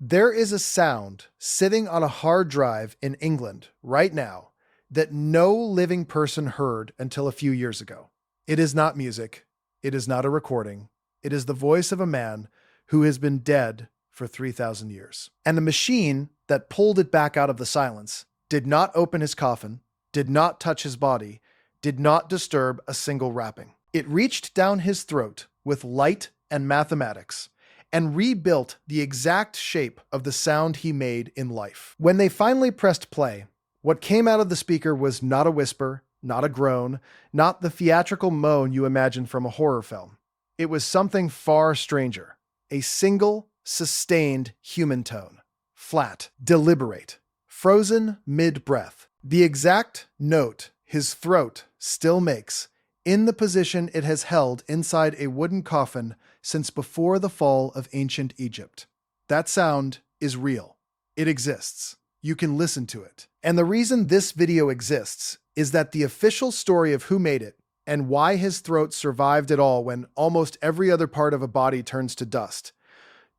There is a sound sitting on a hard drive in England right now that no living person heard until a few years ago. It is not music. It is not a recording. It is the voice of a man who has been dead for 3,000 years. And the machine that pulled it back out of the silence did not open his coffin, did not touch his body, did not disturb a single wrapping. It reached down his throat with light and mathematics and rebuilt the exact shape of the sound he made in life. When they finally pressed play, what came out of the speaker was not a whisper, not a groan, not the theatrical moan you imagine from a horror film. It was something far stranger, a single, sustained human tone. Flat, deliberate, frozen mid-breath. The exact note his throat still makes, in the position it has held inside a wooden coffin since before the fall of ancient Egypt. That sound is real. It exists. You can listen to it. And the reason this video exists is that the official story of who made it and why his throat survived at all when almost every other part of a body turns to dust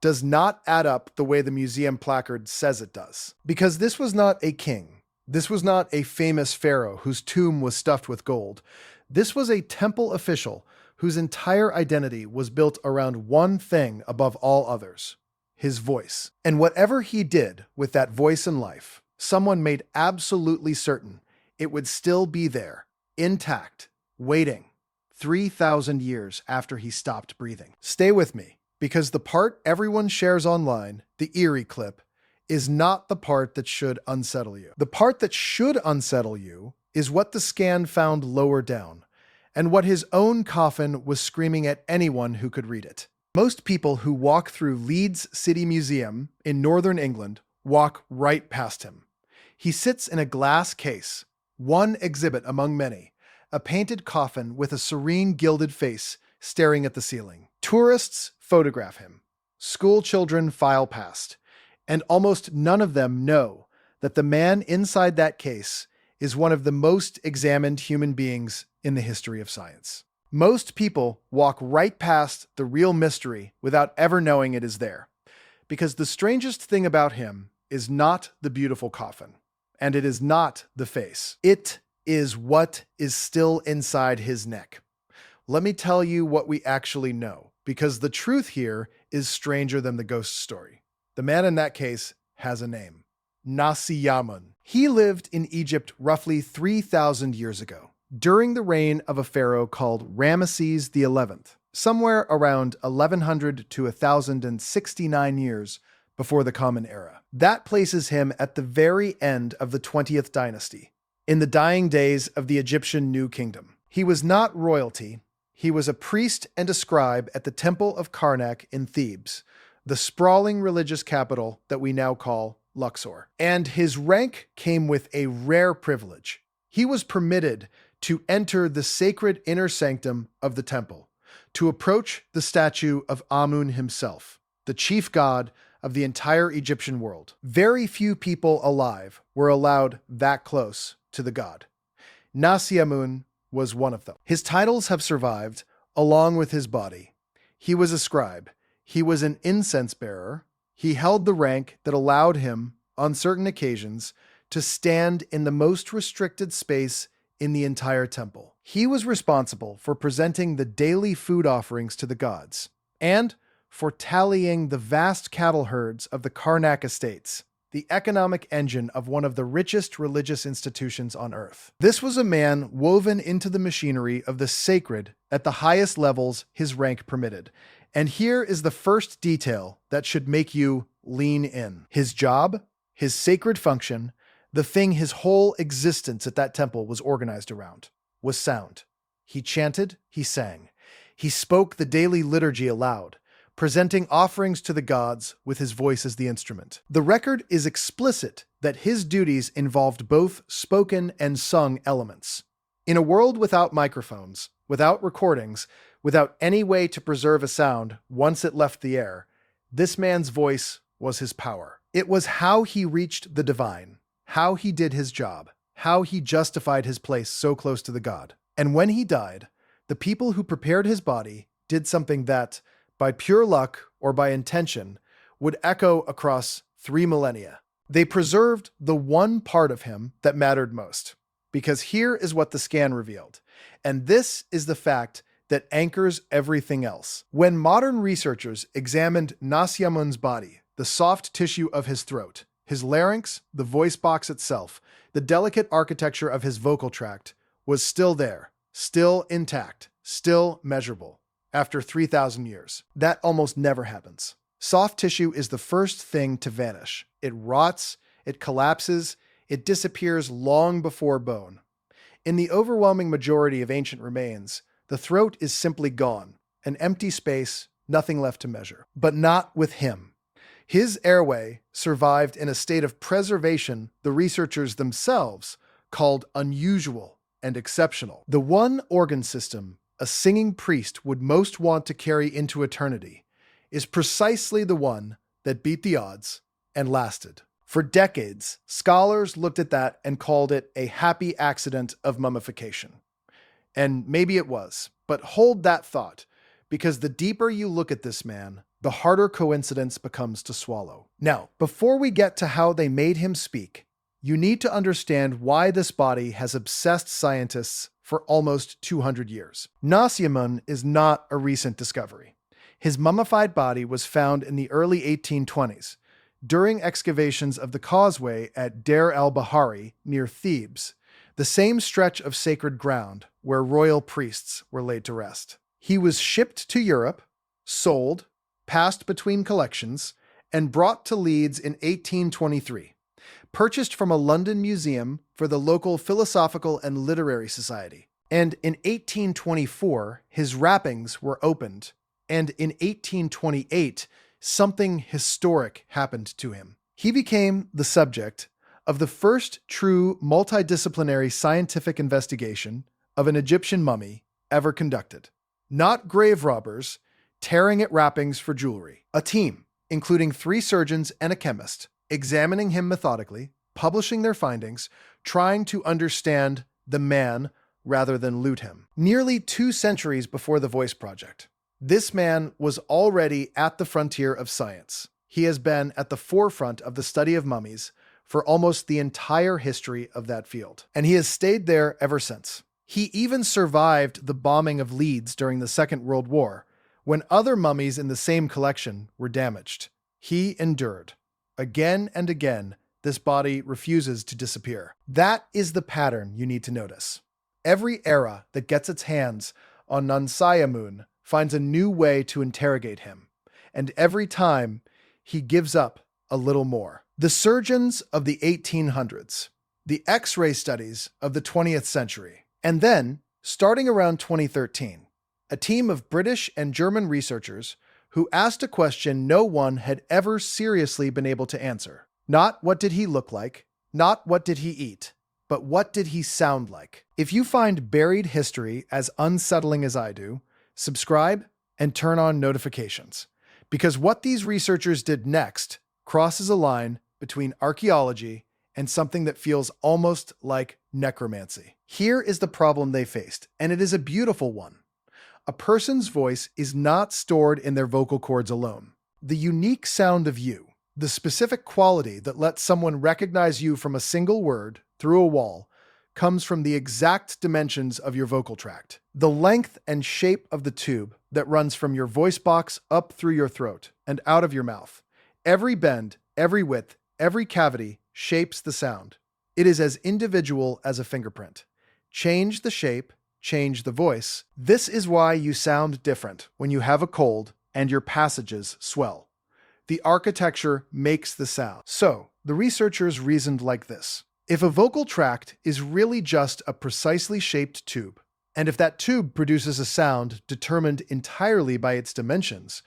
does not add up the way the museum placard says it does. Because this was not a king. This was not a famous pharaoh whose tomb was stuffed with gold. This was a temple official whose entire identity was built around one thing above all others: his voice. And whatever he did with that voice in life, someone made absolutely certain it would still be there, intact, waiting, 3,000 years after he stopped breathing. Stay with me, because the part everyone shares online, the eerie clip, is not the part that should unsettle you. The part that should unsettle you is what the scan found lower down, and what his own coffin was screaming at anyone who could read it. Most people who walk through Leeds City Museum in northern England walk right past him. He sits in a glass case, one exhibit among many, a painted coffin with a serene gilded face staring at the ceiling. Tourists photograph him. School children file past. And almost none of them know that the man inside that case is one of the most examined human beings in the history of science. Most people walk right past the real mystery without ever knowing it is there, because the strangest thing about him is not the beautiful coffin, and it is not the face. It is what is still inside his neck. Let me tell you what we actually know, because the truth here is stranger than the ghost story. The man in that case has a name: Nesyamun. He lived in Egypt roughly 3,000 years ago, during the reign of a pharaoh called Ramesses XI, somewhere around 1100 to 1069 years before the Common Era. That places him at the very end of the 20th dynasty, in the dying days of the Egyptian New Kingdom. He was not royalty. He was a priest and a scribe at the Temple of Karnak in Thebes, the sprawling religious capital that we now call Luxor. And his rank came with a rare privilege. He was permitted to enter the sacred inner sanctum of the temple, to approach the statue of Amun himself, the chief god of the entire Egyptian world. Very few people alive were allowed that close to the god. Nesyamun was one of them. His titles have survived, along with his body. He was a scribe. He was an incense bearer. He held the rank that allowed him, on certain occasions, to stand in the most restricted space in the entire temple. He was responsible for presenting the daily food offerings to the gods, and for tallying the vast cattle herds of the Karnak estates, the economic engine of one of the richest religious institutions on earth. This was a man woven into the machinery of the sacred at the highest levels his rank permitted. And here is the first detail that should make you lean in. His job, his sacred function, the thing his whole existence at that temple was organized around, was sound. He chanted, he sang. He spoke the daily liturgy aloud, presenting offerings to the gods with his voice as the instrument. The record is explicit that his duties involved both spoken and sung elements. In a world without microphones, without recordings, without any way to preserve a sound once it left the air, this man's voice was his power. It was how he reached the divine, how he did his job, how he justified his place so close to the god. And when he died, the people who prepared his body did something that, by pure luck or by intention, would echo across 3 millennia. They preserved the one part of him that mattered most. Because here is what the scan revealed. And this is the fact that anchors everything else. When modern researchers examined Nesyamun's body, the soft tissue of his throat, his larynx, the voice box itself, the delicate architecture of his vocal tract was still there, still intact, still measurable. After 3,000 years. That almost never happens. Soft tissue is the first thing to vanish. It rots, it collapses, it disappears long before bone. In the overwhelming majority of ancient remains, the throat is simply gone, an empty space, nothing left to measure. But not with him. His airway survived in a state of preservation the researchers themselves called unusual and exceptional. The one organ system a singing priest would most want to carry into eternity is precisely the one that beat the odds and lasted. For decades, scholars looked at that and called it a happy accident of mummification. And maybe it was, but hold that thought, because the deeper you look at this man, the harder coincidence becomes to swallow. Now, before we get to how they made him speak, you need to understand why this body has obsessed scientists for almost 200 years. Nesyamun is not a recent discovery. His mummified body was found in the early 1820s, during excavations of the causeway at Deir el-Bahari near Thebes, the same stretch of sacred ground where royal priests were laid to rest. He was shipped to Europe, sold, passed between collections, and brought to Leeds in 1823. Purchased from a London museum for the local Philosophical and Literary Society. And in 1824, his wrappings were opened, and in 1828, something historic happened to him. He became the subject of the first true multidisciplinary scientific investigation of an Egyptian mummy ever conducted. Not grave robbers tearing at wrappings for jewelry. A team, including 3 surgeons and a chemist, examining him methodically, publishing their findings, trying to understand the man rather than loot him. Nearly 2 centuries before the Voice Project, this man was already at the frontier of science. He has been at the forefront of the study of mummies for almost the entire history of that field, and he has stayed there ever since. He even survived the bombing of Leeds during the Second World War, when other mummies in the same collection were damaged. He endured. Again and again, this body refuses to disappear. That is the pattern you need to notice. Every era that gets its hands on Nesyamun finds a new way to interrogate him, and every time he gives up a little more. The surgeons of the 1800s, the X-ray studies of the 20th century, and then, starting around 2013, a team of British and German researchers who asked a question no one had ever seriously been able to answer. Not what did he look like, not what did he eat, but what did he sound like? If you find buried history as unsettling as I do, subscribe and turn on notifications. Because what these researchers did next crosses a line between archaeology and something that feels almost like necromancy. Here is the problem they faced, and it is a beautiful one. A person's voice is not stored in their vocal cords alone. The unique sound of you, the specific quality that lets someone recognize you from a single word through a wall, comes from the exact dimensions of your vocal tract. The length and shape of the tube that runs from your voice box up through your throat and out of your mouth. Every bend, every width, every cavity shapes the sound. It is as individual as a fingerprint. Change the shape, change the voice. This is why you sound different when you have a cold and your passages swell. The architecture makes the sound. So, the researchers reasoned like this. If a vocal tract is really just a precisely shaped tube, and if that tube produces a sound determined entirely by its dimensions,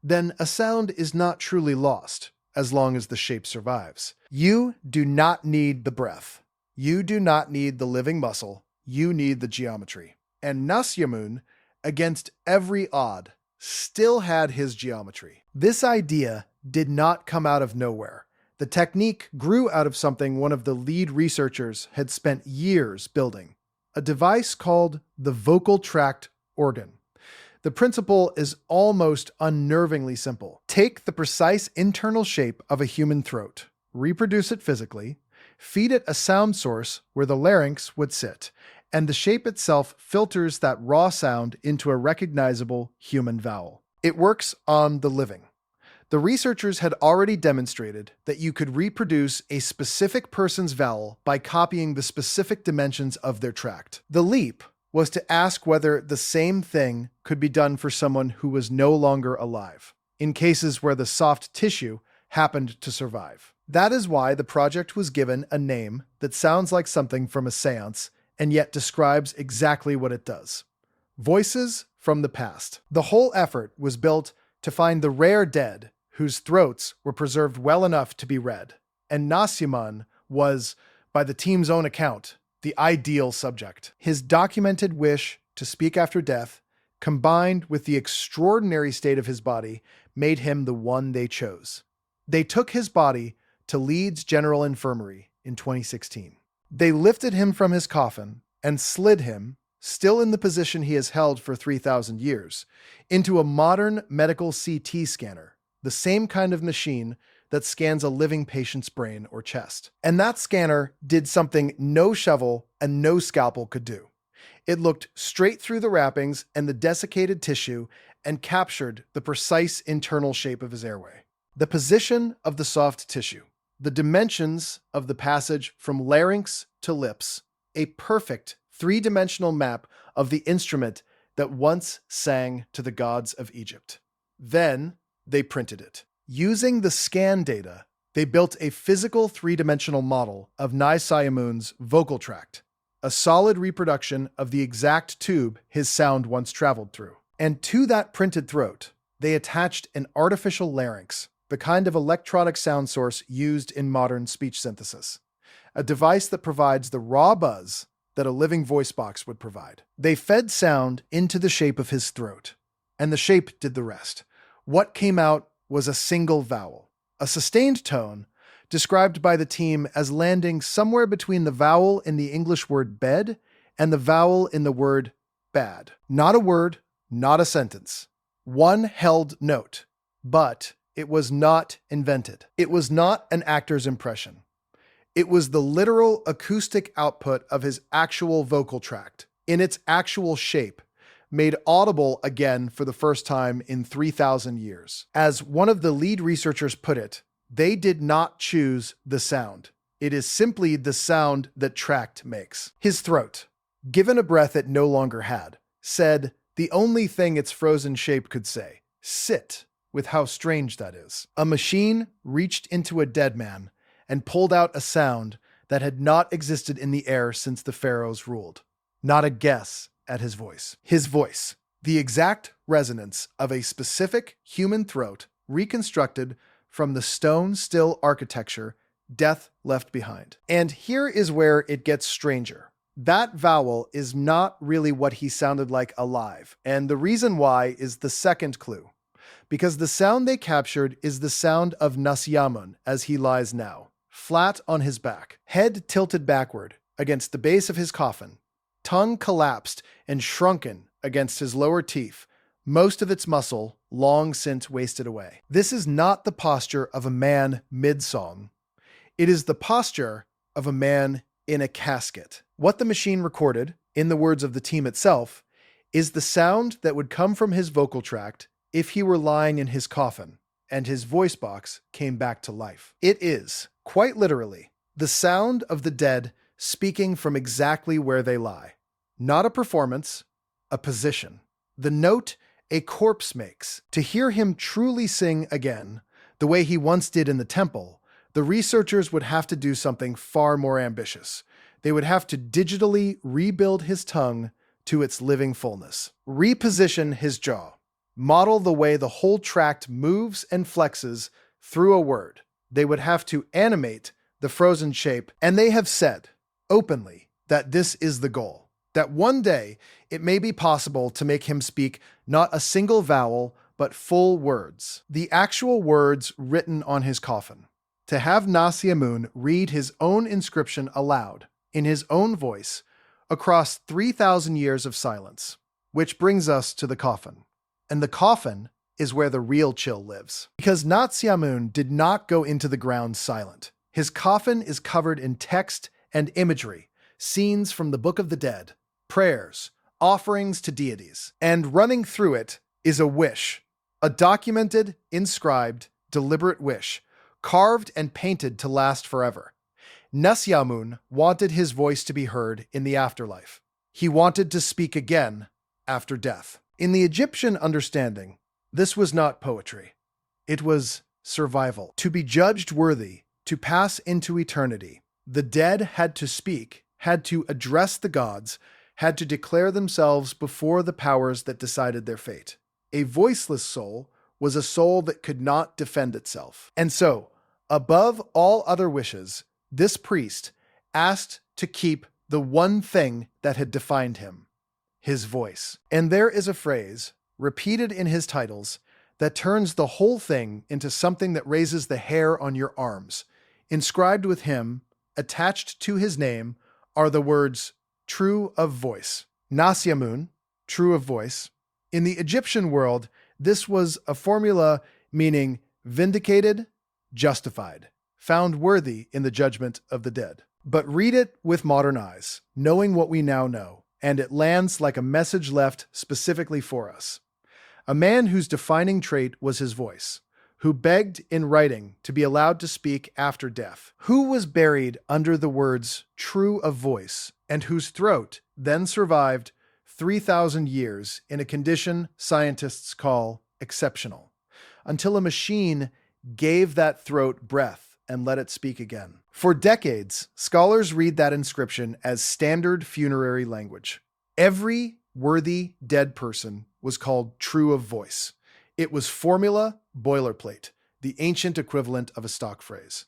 then a sound is not truly lost, as long as the shape survives. You do not need the breath. You do not need the living muscle. You need the geometry. And Nesyamun, against every odd, still had his geometry. This idea did not come out of nowhere. The technique grew out of something one of the lead researchers had spent years building, a device called the vocal tract organ. The principle is almost unnervingly simple. Take the precise internal shape of a human throat, reproduce it physically, feed it a sound source where the larynx would sit, and the shape itself filters that raw sound into a recognizable human vowel. It works on the living. The researchers had already demonstrated that you could reproduce a specific person's vowel by copying the specific dimensions of their tract. The leap was to ask whether the same thing could be done for someone who was no longer alive, in cases where the soft tissue happened to survive. That is why the project was given a name that sounds like something from a seance and yet describes exactly what it does. Voices from the past. The whole effort was built to find the rare dead whose throats were preserved well enough to be read, and Nesyamun was, by the team's own account, the ideal subject. His documented wish to speak after death, combined with the extraordinary state of his body, made him the one they chose. They took his body to Leeds General Infirmary in 2016. They lifted him from his coffin and slid him, still in the position he has held for 3,000 years, into a modern medical CT scanner, the same kind of machine that scans a living patient's brain or chest. And that scanner did something no shovel and no scalpel could do. It looked straight through the wrappings and the desiccated tissue and captured the precise internal shape of his airway, the position of the soft tissue, the dimensions of the passage from larynx to lips, a perfect three-dimensional map of the instrument that once sang to the gods of Egypt. Then they printed it. Using the scan data, they built a physical three-dimensional model of Nesyamun's vocal tract, a solid reproduction of the exact tube his sound once traveled through. And to that printed throat, they attached an artificial larynx, the kind of electronic sound source used in modern speech synthesis, a device that provides the raw buzz that a living voice box would provide. They fed sound into the shape of his throat, and the shape did the rest. What came out was a single vowel, a sustained tone described by the team as landing somewhere between the vowel in the English word bed and the vowel in the word bad. Not a word, not a sentence. One held note, but it was not invented. It was not an actor's impression. It was the literal acoustic output of his actual vocal tract, in its actual shape, made audible again for the first time in 3,000 years. As one of the lead researchers put it, they did not choose the sound. It is simply the sound that tract makes. His throat, given a breath it no longer had, said the only thing its frozen shape could say, sit, with how strange that is. A machine reached into a dead man and pulled out a sound that had not existed in the air since the pharaohs ruled. Not a guess at his voice. His voice, the exact resonance of a specific human throat reconstructed from the stone-still architecture death left behind. And here is where it gets stranger. That vowel is not really what he sounded like alive, and the reason why is the second clue. Because the sound they captured is the sound of Nesyamun as he lies now, flat on his back, head tilted backward against the base of his coffin, tongue collapsed and shrunken against his lower teeth, most of its muscle long since wasted away. This is not the posture of a man mid-song. It is the posture of a man in a casket. What the machine recorded, in the words of the team itself, is the sound that would come from his vocal tract if he were lying in his coffin and his voice box came back to life. It is, quite literally, the sound of the dead speaking from exactly where they lie. Not a performance, a position. The note a corpse makes. To hear him truly sing again, the way he once did in the temple, the researchers would have to do something far more ambitious. They would have to digitally rebuild his tongue to its living fullness, reposition his jaw, model the way the whole tract moves and flexes through a word. They would have to animate the frozen shape, and they have said, openly, that this is the goal. That one day it may be possible to make him speak not a single vowel, but full words, the actual words written on his coffin. To have Nesyamun read his own inscription aloud, in his own voice, across 3,000 years of silence. Which brings us to the coffin. And the coffin is where the real chill lives. Because Nesyamun did not go into the ground silent. His coffin is covered in text and imagery, scenes from the Book of the Dead, prayers, offerings to deities. And running through it is a wish, a documented, inscribed, deliberate wish, carved and painted to last forever. Nesyamun wanted his voice to be heard in the afterlife. He wanted to speak again after death. In the Egyptian understanding, this was not poetry. It was survival. To be judged worthy, to pass into eternity, the dead had to speak, had to address the gods, had to declare themselves before the powers that decided their fate. A voiceless soul was a soul that could not defend itself. And so, above all other wishes, this priest asked to keep the one thing that had defined him, his voice. And there is a phrase, repeated in his titles, that turns the whole thing into something that raises the hair on your arms. Inscribed with him, attached to his name, are the words, true of voice. Nesyamun, true of voice. In the Egyptian world, this was a formula meaning vindicated, justified, found worthy in the judgment of the dead. But read it with modern eyes, knowing what we now know, and it lands like a message left specifically for us. A man whose defining trait was his voice, who begged in writing to be allowed to speak after death, who was buried under the words true of voice, and whose throat then survived 3,000 years in a condition scientists call exceptional, until a machine gave that throat breath and let it speak again. For decades, scholars read that inscription as standard funerary language. Every worthy dead person was called true of voice. It was formula boilerplate, the ancient equivalent of a stock phrase.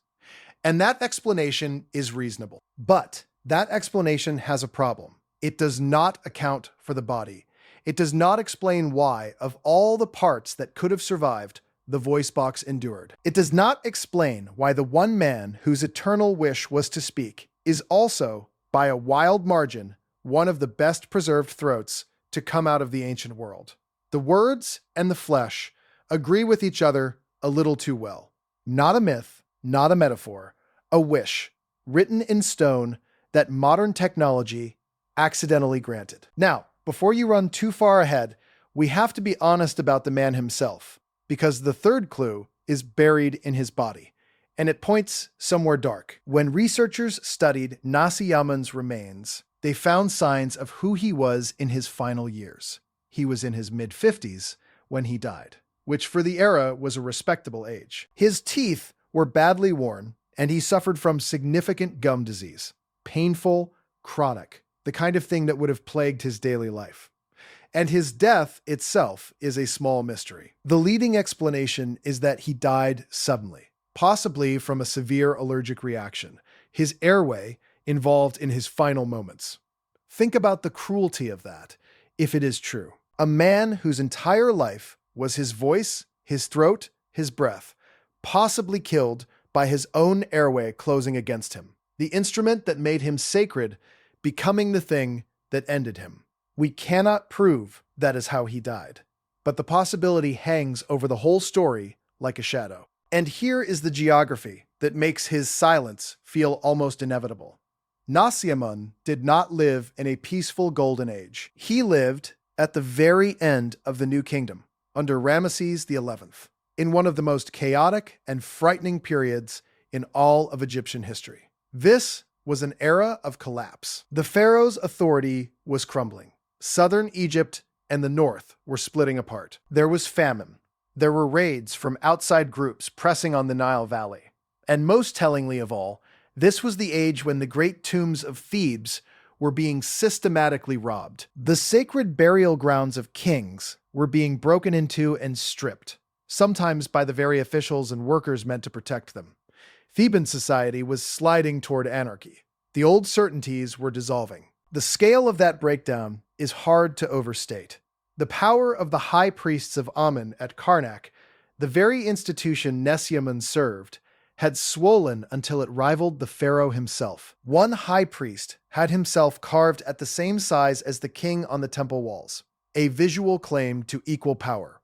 And that explanation is reasonable. But that explanation has a problem. It does not account for the body. It does not explain why, of all the parts that could have survived, the voice box endured. It does not explain why the one man whose eternal wish was to speak is also, by a wild margin, one of the best preserved throats to come out of the ancient world. The words and the flesh agree with each other a little too well. Not a myth, not a metaphor, a wish, written in stone that modern technology accidentally granted. Now, before you run too far ahead, we have to be honest about the man himself, because the third clue is buried in his body, and it points somewhere dark. When researchers studied Nesyamun's remains, they found signs of who he was in his final years. He was in his mid-50s when he died, which for the era was a respectable age. His teeth were badly worn, and he suffered from significant gum disease. Painful, chronic, the kind of thing that would have plagued his daily life. And his death itself is a small mystery. The leading explanation is that he died suddenly, possibly from a severe allergic reaction, his airway involved in his final moments. Think about the cruelty of that, if it is true. A man whose entire life was his voice, his throat, his breath, possibly killed by his own airway closing against him. The instrument that made him sacred becoming the thing that ended him. We cannot prove that is how he died, but the possibility hangs over the whole story like a shadow. And here is the geography that makes his silence feel almost inevitable. Nesyamun did not live in a peaceful golden age. He lived at the very end of the New Kingdom, under Ramesses XI, in one of the most chaotic and frightening periods in all of Egyptian history. This was an era of collapse. The pharaoh's authority was crumbling. Southern Egypt and the north were splitting apart. There was famine. There were raids from outside groups pressing on the Nile Valley. And most tellingly of all, this was the age when the great tombs of Thebes were being systematically robbed. The sacred burial grounds of kings were being broken into and stripped, sometimes by the very officials and workers meant to protect them. Theban society was sliding toward anarchy. The old certainties were dissolving. The scale of that breakdown is hard to overstate. The power of the high priests of Amun at Karnak, the very institution Nesyamun served, had swollen until it rivaled the pharaoh himself. One high priest had himself carved at the same size as the king on the temple walls. a visual claim to equal power.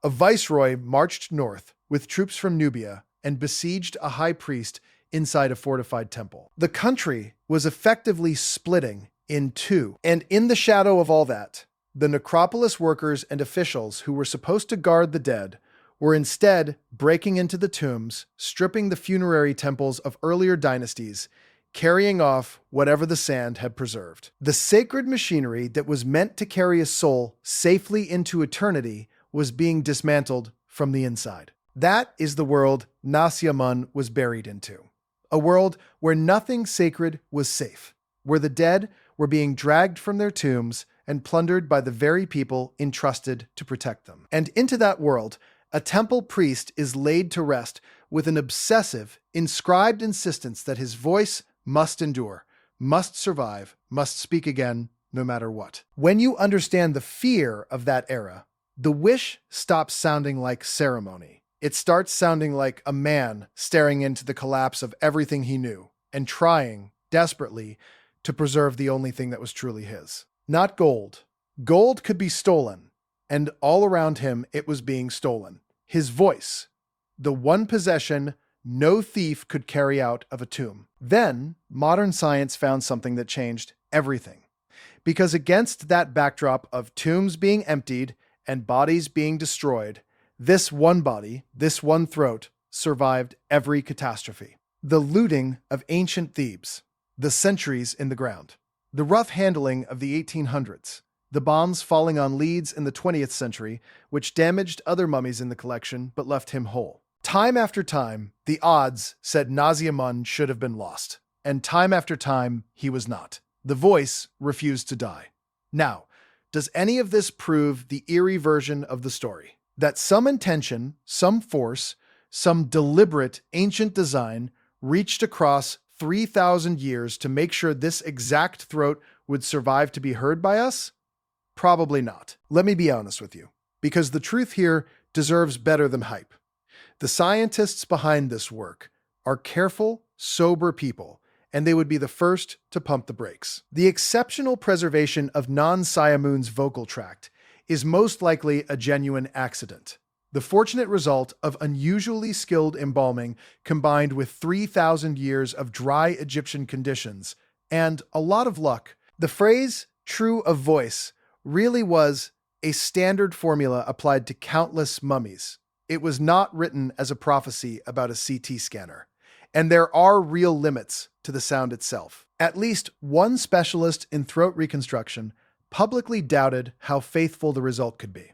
A viceroy marched north with troops from Nubia and besieged a high priest inside a fortified temple. The country was effectively splitting in two, and in the shadow of all that, the necropolis workers and officials who were supposed to guard the dead were instead breaking into the tombs, stripping the funerary temples of earlier dynasties, carrying off whatever the sand had preserved. The sacred machinery that was meant to carry a soul safely into eternity was being dismantled from the inside. That is the world Nesyamun was buried into. A world where nothing sacred was safe, where the dead were being dragged from their tombs and plundered by the very people entrusted to protect them. And into that world, a temple priest is laid to rest with an obsessive, inscribed insistence that his voice must endure, must survive, must speak again, no matter what. When you understand the fear of that era, the wish stops sounding like ceremony. It starts sounding like a man staring into the collapse of everything he knew and trying, desperately, to preserve the only thing that was truly his. Not gold. Gold could be stolen, and all around him it was being stolen. His voice, the one possession no thief could carry out of a tomb. Then, modern science found something that changed everything. Because against that backdrop of tombs being emptied and bodies being destroyed, this one body, this one throat, survived every catastrophe. The looting of ancient Thebes, the centuries in the ground, the rough handling of the 1800s, the bombs falling on Leeds in the 20th century, which damaged other mummies in the collection but left him whole. Time after time, the odds said Nesyamun should have been lost, and time after time, he was not. The voice refused to die. Now, does any of this prove the eerie version of the story? That some intention, some force, some deliberate ancient design reached across 3,000 years to make sure this exact throat would survive to be heard by us? Probably not. Let me be honest with you, because the truth here deserves better than hype. The scientists behind this work are careful, sober people, and they would be the first to pump the brakes. The exceptional preservation of Nesyamun's vocal tract is most likely a genuine accident. The fortunate result of unusually skilled embalming combined with 3,000 years of dry Egyptian conditions and a lot of luck. The phrase true of voice really was a standard formula applied to countless mummies. It was not written as a prophecy about a CT scanner. And there are real limits to the sound itself. At least one specialist in throat reconstruction publicly doubted how faithful the result could be,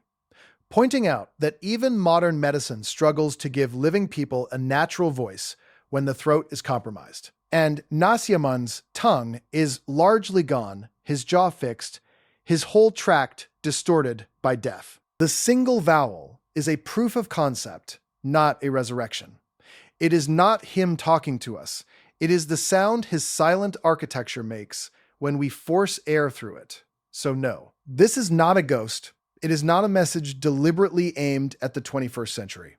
pointing out that even modern medicine struggles to give living people a natural voice when the throat is compromised. And Nesyamun's tongue is largely gone, his jaw fixed, his whole tract distorted by death. The single vowel is a proof of concept, not a resurrection. It is not him talking to us. It is the sound his silent architecture makes when we force air through it. So no, this is not a ghost. It is not a message deliberately aimed at the 21st century.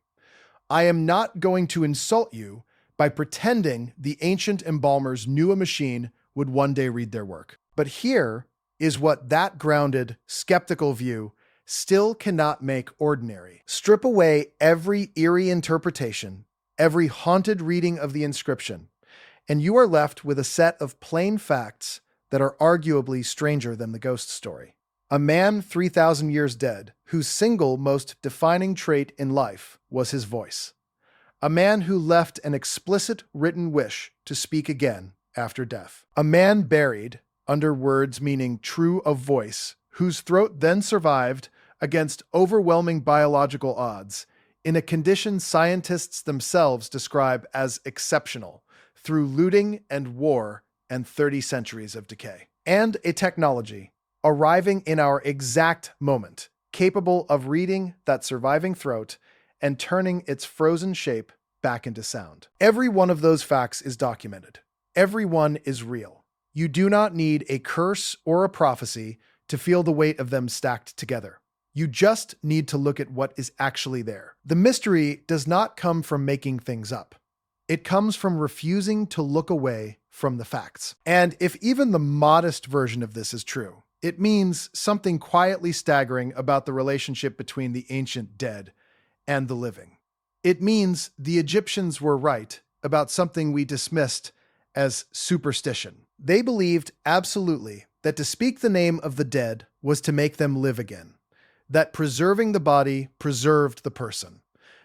I am not going to insult you by pretending the ancient embalmers knew a machine would one day read their work. But here is what that grounded, skeptical view still cannot make ordinary. Strip away every eerie interpretation, every haunted reading of the inscription, and you are left with a set of plain facts that are arguably stranger than the ghost story. A man 3,000 years dead, whose single most defining trait in life was his voice. A man who left an explicit written wish to speak again after death. A man buried under words meaning true of voice, whose throat then survived against overwhelming biological odds in a condition scientists themselves describe as exceptional through looting and war and 30 centuries of decay. And a technology arriving in our exact moment, capable of reading that surviving throat and turning its frozen shape back into sound. Every one of those facts is documented. Every one is real. You do not need a curse or a prophecy to feel the weight of them stacked together. You just need to look at what is actually there. The mystery does not come from making things up. It comes from refusing to look away from the facts. And if even the modest version of this is true, It means something quietly staggering about the relationship between the ancient dead and the living. It means the Egyptians were right about something we dismissed as superstition. They believed absolutely that to speak the name of the dead was to make them live again, that preserving the body preserved the person,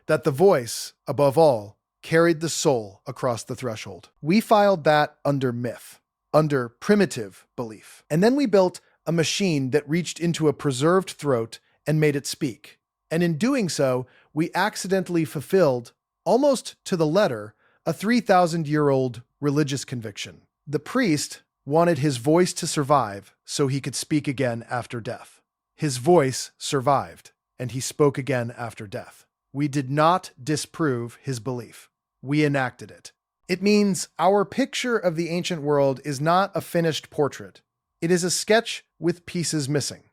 that the voice, above all, carried the soul across the threshold. We filed that under myth, under primitive belief. And then we built a machine that reached into a preserved throat and made it speak. And in doing so, we accidentally fulfilled, almost to the letter, a 3,000-year-old religious conviction. The priest wanted his voice to survive so he could speak again after death. His voice survived, and he spoke again after death. We did not disprove his belief. We enacted it. It means our picture of the ancient world is not a finished portrait. It is a sketch with pieces missing.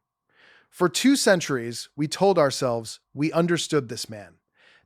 For 2 centuries, we told ourselves we understood this man,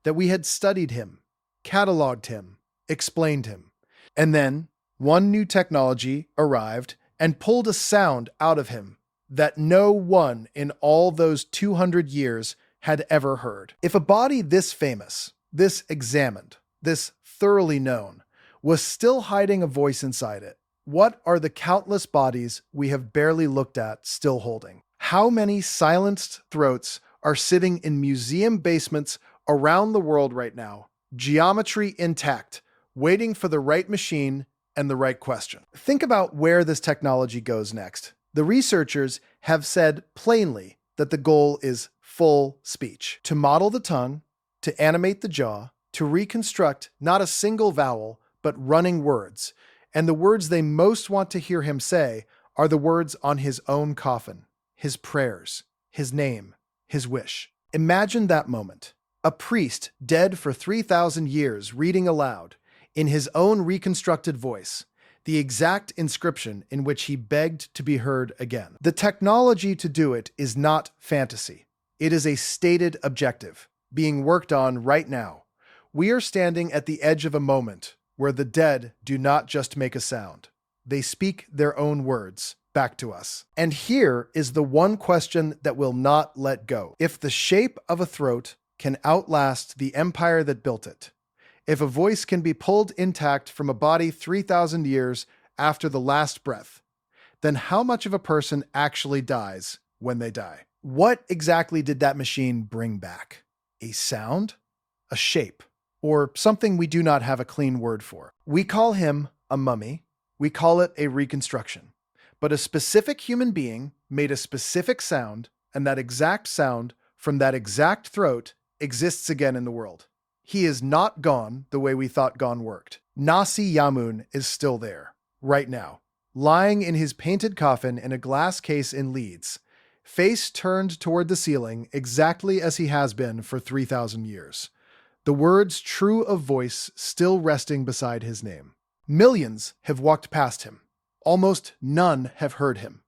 that we had studied him, cataloged him, explained him. And then one new technology arrived and pulled a sound out of him that no one in all those 200 years had ever heard. If a body this famous, this examined, this thoroughly known, was still hiding a voice inside it, what are the countless bodies we have barely looked at still holding? How many silenced throats are sitting in museum basements around the world right now, geometry intact, waiting for the right machine and the right question? Think about where this technology goes next. The researchers have said plainly that the goal is full speech. To model the tongue, to animate the jaw, to reconstruct not a single vowel, but running words. And the words they most want to hear him say are the words on his own coffin, his prayers, his name, his wish. Imagine that moment. A priest dead for 3,000 years reading aloud, in his own reconstructed voice, the exact inscription in which he begged to be heard again. The technology to do it is not fantasy. It is a stated objective, being worked on right now. We are standing at the edge of a moment where the dead do not just make a sound. They speak their own words back to us. And here is the one question that will not let go. If the shape of a throat can outlast the empire that built it, if a voice can be pulled intact from a body 3,000 years after the last breath, then how much of a person actually dies when they die? What exactly did that machine bring back? A sound? A shape? Or something we do not have a clean word for? We call him a mummy. We call it a reconstruction. But a specific human being made a specific sound, and that exact sound from that exact throat exists again in the world. He is not gone the way we thought gone worked. Nesyamun is still there, right now, lying in his painted coffin in a glass case in Leeds, face turned toward the ceiling exactly as he has been for 3,000 years. The words true of voice still resting beside his name. Millions have walked past him. Almost none have heard him.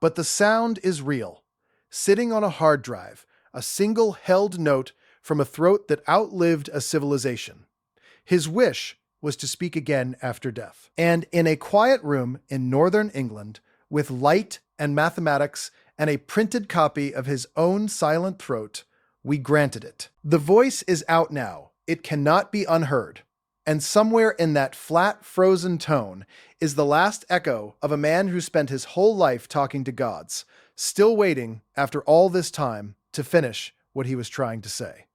But the sound is real, sitting on a hard drive, a single held note from a throat that outlived a civilization. His wish was to speak again after death. And in a quiet room in northern England, with light and mathematics and a printed copy of his own silent throat, we granted it. The voice is out now. It cannot be unheard. And somewhere in that flat, frozen tone is the last echo of a man who spent his whole life talking to gods, still waiting, after all this time, to finish what he was trying to say.